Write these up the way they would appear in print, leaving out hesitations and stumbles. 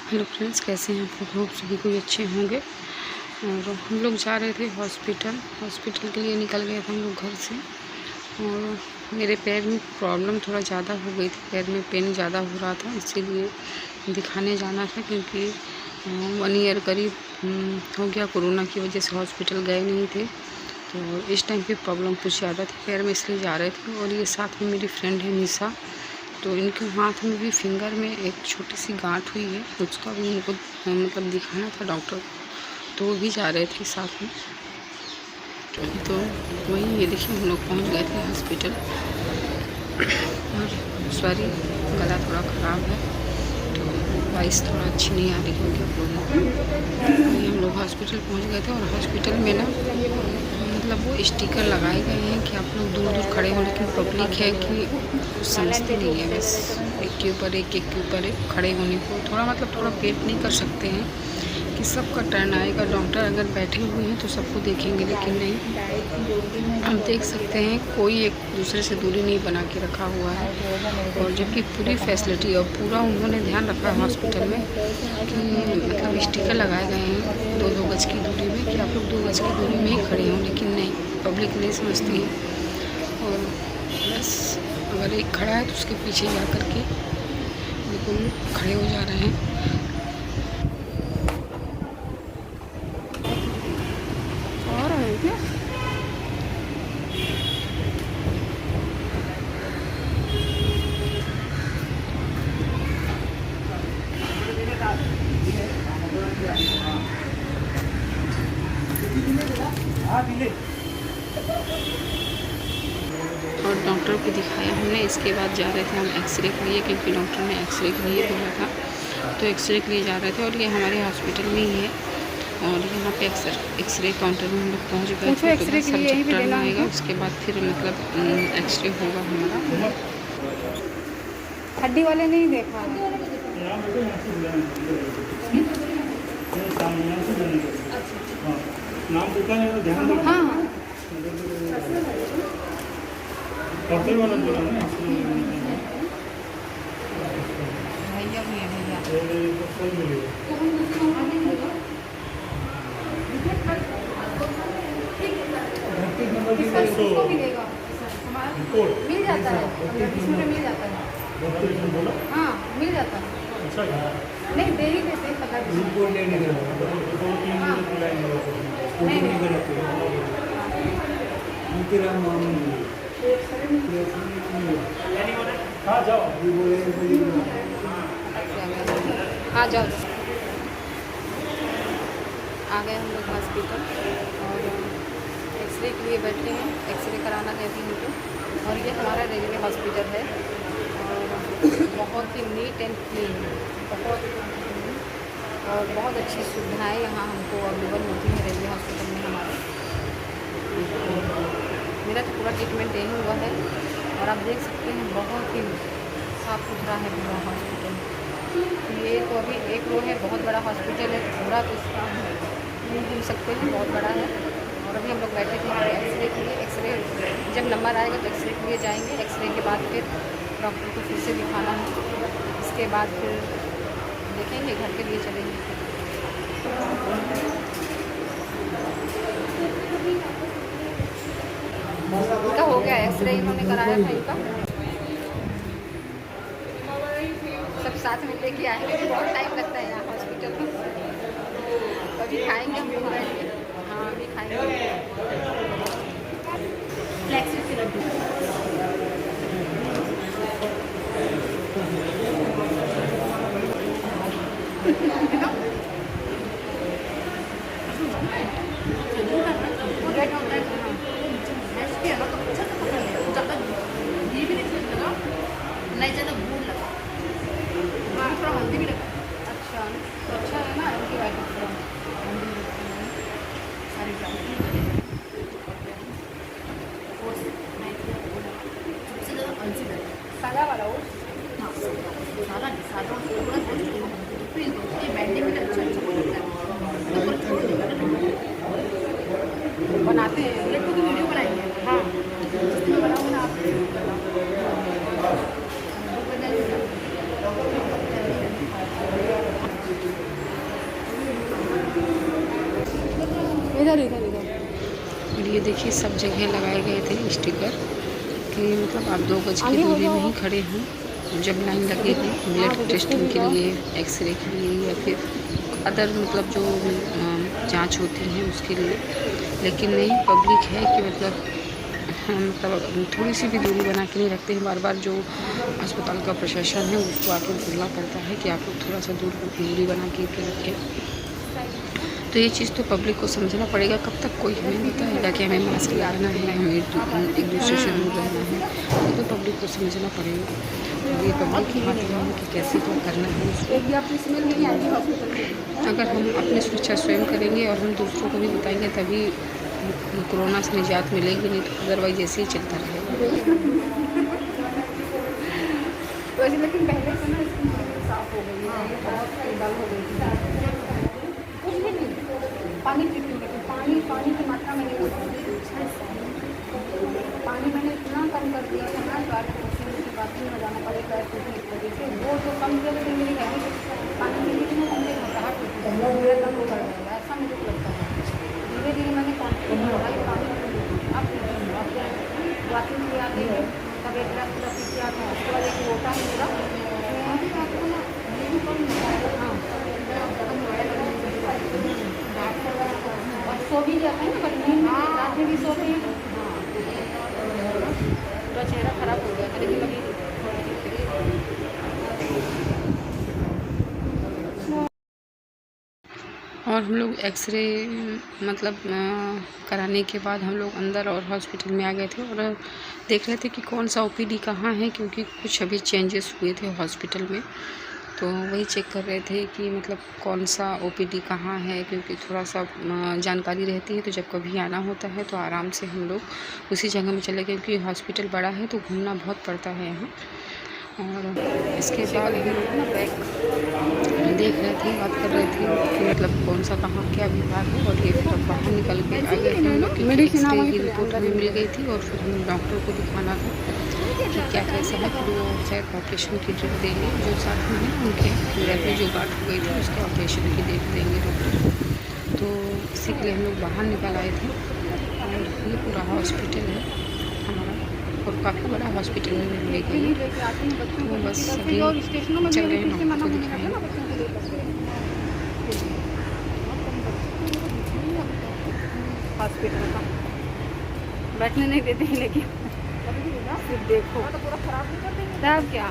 Hello friends, कैसे हैं आप लोग? सभी कोई अच्छे होंगे। और हम लोग जा रहे थे हॉस्पिटल के लिए निकल गए थे हम लोग घर से। और मेरे पैर में प्रॉब्लम थोड़ा ज़्यादा हो गई थी, पैर में पेन ज़्यादा हो रहा था, इसीलिए दिखाने जाना था। क्योंकि 1 ईयर करीब हो गया, कोरोना की वजह से हॉस्पिटल गए नहीं थे, तो इस टाइम पे प्रॉब्लम कुछ ज़्यादा थी पैर में, इसलिए जा रहे थे। और ये साथ में मेरी फ्रेंड है निशा, तो इनके हाथ में भी फिंगर में एक छोटी सी गांठ हुई है, उसका भी इनको मतलब दिखाना था डॉक्टर, तो वो भी जा रहे थे साथ में। तो वही ये देखिए हम लोग पहुंच गए थे हॉस्पिटल। और सॉरी, गला थोड़ा ख़राब है, तो वॉइस थोड़ा अच्छी नहीं आ रही होगी आप लोगों को। वही हम लोग हॉस्पिटल पहुंच गए थे। और हॉस्पिटल में ना मतलब वो स्टिकर लगाए गए हैं कि आप लोग दूर दूर खड़े हो, लेकिन पब्लिक है कि कुछ समझती नहीं है, बस एक के ऊपर एक खड़े होने को थोड़ा मतलब थोड़ा वेट नहीं कर सकते हैं कि सबका टर्न आएगा। डॉक्टर अगर बैठे हुए हैं तो सबको देखेंगे, लेकिन नहीं, हम देख सकते हैं कोई एक दूसरे से दूरी नहीं बना के रखा हुआ है। और जबकि पूरी फैसिलिटी और पूरा उन्होंने ध्यान रखा है हॉस्पिटल में कि मतलब स्टिकर लगाए गए हैं 2-2 गज की दूरी में, कि आप लोग 2 गज की दूरी में ही खड़े हों, लेकिन नहीं, पब्लिक नहीं समझती है। और बस अगर एक खड़ा है तो उसके पीछे जा कर के बिल्कुल खड़े हो जा रहे हैं। और है क्या? और डॉक्टर को दिखाया हमने, इसके बाद जा रहे थे हम एक्सरे के लिए, क्योंकि डॉक्टर ने एक्सरे के लिए बोला था, तो एक्सरे के लिए जा रहे थे। और ये हमारे हॉस्पिटल में ही है, और यहाँ पे एक्सरे काउंटर में हम लोग पहुँच गए थे। एक्सरे के लिए सब टर्न आएगा, उसके बाद फिर मतलब एक्सरे होगा हमारा। हड्डी वाले नहीं देखा हाँ हाँ भैया भी है भैया भी देगा, मिल जाता है, इसमें मिल जाता है। हाँ मिल जाता है, नहीं दे ही देते 15। हाँ जाओ, आ गए हम लोग हॉस्पिटल और एक्सरे के लिए बैठे हैं। एक्सरे कराना है अभी हमको। और ये हमारा रेलवे हॉस्पिटल है, और बहुत ही नीट एंड क्लीन, बहुत अच्छी सुविधाएं यहाँ हमको अवेलेबल होती है रेलवे हॉस्पिटल में हमारे। मेरा तो पूरा ट्रीटमेंट यही हुआ है, और आप देख सकते हैं बहुत ही साफ़ सुथरा है पूरा हॉस्पिटल। ये तो अभी एक रो है, बहुत बड़ा हॉस्पिटल है, पूरा इसका नहीं घूम सकते हैं, बहुत बड़ा है। और अभी हम लोग बैठे थे एक्सरे के लिए। एक्सरे जब नंबर आएगा तो एक्सरे के लिए जाएंगे। एक्सरे के बाद फिर डॉक्टर को फिर से दिखाना है, इसके बाद फिर देखेंगे, घर के लिए चलेंगे। इनका हो गया एक्सरे, इन्होंने कराया था इनका, सब साथ में लेके आएंगे। बहुत टाइम लगता है यहाँ हॉस्पिटल में। अभी खाएंगे हम लोग, हाँ अभी खाएंगे। नहीं ज़्यादा भूल लगा, थोड़ा हल्दी भी लगा। अच्छा तो अच्छा है ना, एंटीबायोटिक सादा वाला वो। हाँ इधर इधर इधर। और ये देखिए सब जगह लगाए गए थे स्टिकर कि मतलब आप 2 गज की दूरी में ही खड़े हों जब लाइन लगेगी ब्लड टेस्टिंग के लिए, एक्सरे के लिए या फिर अदर मतलब जो जांच होती है उसके लिए। लेकिन नहीं, पब्लिक है कि मतलब मतलब थोड़ी सी भी दूरी बना के नहीं रखते हैं। बार बार जो अस्पताल का प्रशासन है उसको आके बोलना पड़ता है कि आप लोग थोड़ा सा दूरी बना के रखें। तो ये चीज़ तो पब्लिक को समझना पड़ेगा। कब तक कोई हमें बताएगा कि हमें मास्क लगाना है, हमें एक दूसरे से दूर रहना है, ये तो पब्लिक को समझना पड़ेगा। और ये पब्लिक की हाथ में है कि कैसे क्या करना है उसको। अगर हम अपनी सुरक्षा स्वयं करेंगे और हम दूसरों को भी बताएंगे तभी कोरोना से निजात मिलेगी, नहीं तो अदरवाइज ऐसे ही चलता रहेगा। वैसे लेकिन पहले से ना इसकी साफ हो गई है, बहुत डल हो गई थी। कुछ भी नहीं, पानी पीती हूँ लेकिन पानी की मात्रा में नहीं होती। पानी मैंने इतना कम कर दिया था ना, बाथरूम में जाना पड़े पैर टूटने की वजह से। वो जो कम किया तो मेरी हैबिट पानी पीने की ना, मुझे घबराहट होती है, मेरा दम हो जाएगा, ऐसा मुझे लगता है। धीरे धीरे मैंने क्वांटिटी बढ़ाई, पानी अब बाथरूम किया तब एक गिलास पूरा पी के आता हूँ, उसके बाद एक लोटा है मेरा, और सो भी जाता है ना, बट नींद रात में भी सोते हैं। पूरा चेहरा खराब हो गया था लेकिन अभी और हम लोग एक्सरे मतलब कराने के बाद हम लोग अंदर और हॉस्पिटल में आ गए थे और देख रहे थे कि कौन सा ओपीडी कहाँ है, क्योंकि कुछ अभी चेंजेस हुए थे हॉस्पिटल में। तो वही चेक कर रहे थे कि मतलब कौन सा ओपीडी कहाँ है, क्योंकि थोड़ा सा जानकारी रहती है तो जब कभी आना होता है तो आराम से हम लोग उसी जगह में चले गए, क्योंकि हॉस्पिटल बड़ा है तो घूमना बहुत पड़ता है यहाँ। और इसके बाद हम लोग ना बैग देख रहे थे, बात कर रहे थे कि मतलब कौन सा कहाँ क्या विभाग है। और ये फिर बाहर निकल के आ गए थे हम लोग, क्योंकि एक्सरे की रिपोर्ट हमें मिल गई थी और फिर हमें डॉक्टर को दिखाना था कि क्या कैसा है। फिर वो शायद ऑपरेशन की डेट देंगे, जो साथ में है उनके रेफरी जो गांठ हो गई थी उसके ऑपरेशन की डेट देंगे डॉक्टर। तो इसी के लिए हम लोग बाहर निकल आए थे। और ये पूरा हॉस्पिटल है हमारा और काफ़ी बड़ा हॉस्पिटल में लेके तो बस अभी चल रहे हैं डॉक्टर को दिखाएंगे। हॉस्पिटल का बैठने नहीं देते हैं, लेकिन फिर देखो तब क्या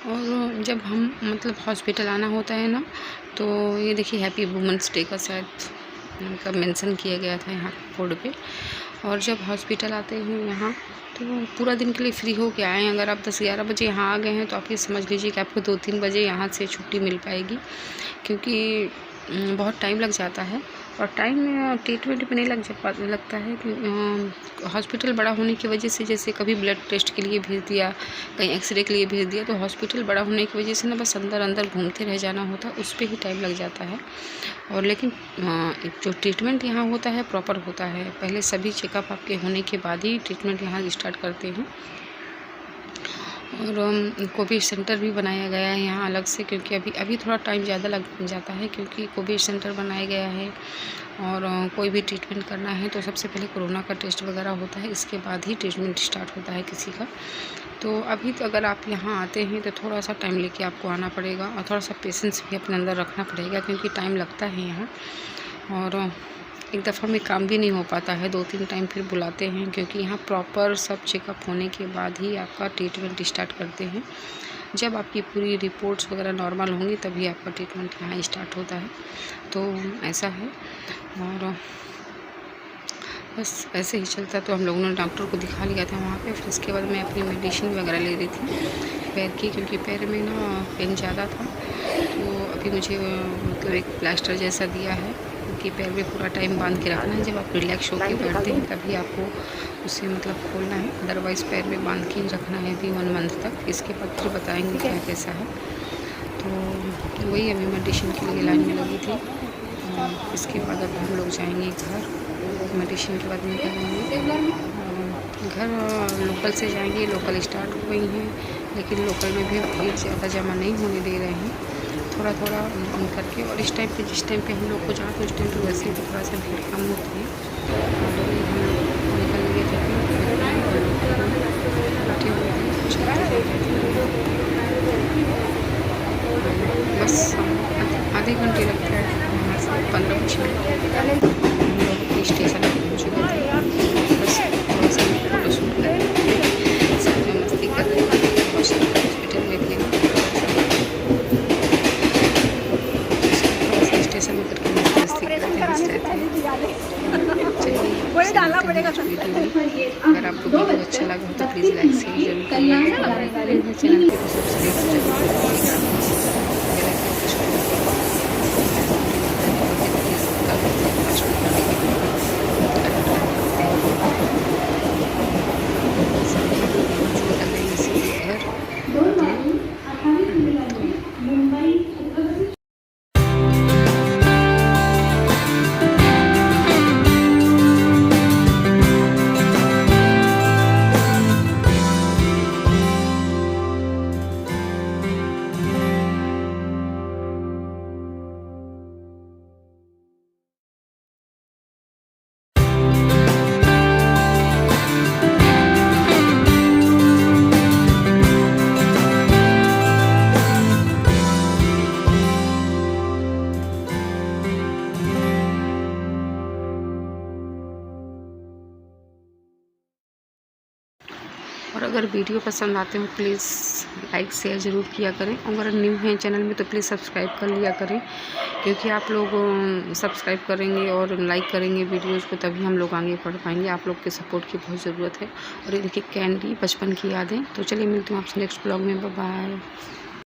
और जब हम मतलब हॉस्पिटल आना होता है ना, तो ये देखिए हैप्पी वुमेंस डे का शायद मतलब मेंशन किया गया था यहाँ बोर्ड पे। और जब हॉस्पिटल आते हैं यहाँ तो पूरा दिन के लिए फ्री हो के आएँ। अगर आप 10-11 बजे यहाँ आ गए हैं तो आप ये समझ लीजिए कि आपको 2-3 बजे यहाँ से छुट्टी मिल पाएगी, क्योंकि बहुत टाइम लग जाता है। और टाइम ट्रीटमेंट में नहीं लगता है कि हॉस्पिटल बड़ा होने की वजह से, जैसे कभी ब्लड टेस्ट के लिए भेज दिया, कहीं एक्सरे के लिए भेज दिया, तो हॉस्पिटल बड़ा होने की वजह से ना बस अंदर अंदर घूमते रह जाना होता है, उस पर ही टाइम लग जाता है। और लेकिन जो ट्रीटमेंट यहाँ होता है प्रॉपर होता है। पहले सभी चेकअप आपके होने के बाद ही ट्रीटमेंट यहाँ स्टार्ट करते हैं। और कोविड सेंटर भी बनाया गया है यहाँ अलग से, क्योंकि अभी थोड़ा टाइम ज़्यादा लग जाता है, क्योंकि कोविड सेंटर बनाया गया है। और कोई भी ट्रीटमेंट करना है तो सबसे पहले कोरोना का टेस्ट वगैरह होता है, इसके बाद ही ट्रीटमेंट स्टार्ट होता है किसी का। तो अभी तो अगर आप यहाँ आते हैं तो थोड़ा सा टाइम लेके आपको आना पड़ेगा और थोड़ा सा पेशेंस भी अपने अंदर रखना पड़ेगा, क्योंकि टाइम लगता है यहाँ। और एक दफ़ा में काम भी नहीं हो पाता है, 2-3 टाइम फिर बुलाते हैं, क्योंकि यहाँ प्रॉपर सब चेकअप होने के बाद ही आपका ट्रीटमेंट स्टार्ट करते हैं। जब आपकी पूरी रिपोर्ट्स वगैरह नॉर्मल होंगी तभी आपका ट्रीटमेंट यहाँ स्टार्ट होता है। तो ऐसा है। और बस ऐसे ही चलता। तो हम लोगों ने डॉक्टर को दिखा लिया था वहाँ पे। फिर उसके बाद मैं अपनी मेडिसिन वगैरह ले रही थी पैर की, क्योंकि पैर में ना पेन ज़्यादा था। तो अभी मुझे मतलब एक प्लास्टर जैसा दिया है कि पैर में पूरा टाइम बांध के रखना है। जब आप रिलैक्स होकर बैठते हैं तभी आपको उसे मतलब खोलना है, अदरवाइज़ पैर में बांध के ही रखना है अभी 1 मंथ तक। इसके बाद फिर बताएंगे क्या कैसा है। तो वही अभी मेडिसिन के लिए लाइन में लगी थी। इसके बाद अब हम लोग जाएंगे घर, मेडिसिन के बाद निकल जाएंगे घर। लोकल से जाएंगे, लोकल स्टार्ट हो गई हैं। लेकिन लोकल में भी भीड़ ज़्यादा जमा नहीं होने दे रहे हैं, थोड़ा थोड़ा करके। और इस टाइम पे जिस टाइम पे हम लोग को जाना तो उस टाइम पे वैसे भी थोड़ा सा भीड़ कम होती है। और हम लोग निकल गए थे बैठे हुए थे, बस आधे घंटे लगते हैं यहाँ से 15-20 मिनट। हम लोग स्टेशन पर पहुँच गए थे, बस थोड़ा सा फोटो शूट कर रहे थे, साथ में मस्ती कर रहे थे। हॉस्पिटल में थे, स्टेशन में करके मस्ती कर रहे थे, हंस रहे थे। चलिए, अगर आपको वीडियो अच्छा लगा हो तो प्लीज़ लाइक शेयर जरूर करिएगा, और चैनल को सब्सक्राइब जरूर करिएगा। और अगर वीडियो पसंद आते हो प्लीज़ लाइक शेयर ज़रूर किया करें। अगर न्यू हैं चैनल में तो प्लीज़ सब्सक्राइब कर लिया करें, क्योंकि आप लोग सब्सक्राइब करेंगे और लाइक करेंगे वीडियोज़ को, तभी हम लोग आगे बढ़ पाएंगे। आप लोग के सपोर्ट की बहुत ज़रूरत है। और ये देखिए कैंडी बचपन की यादें। तो चलिए मिलती हूँ आपसे नेक्स्ट ब्लॉग में, बाय बाय।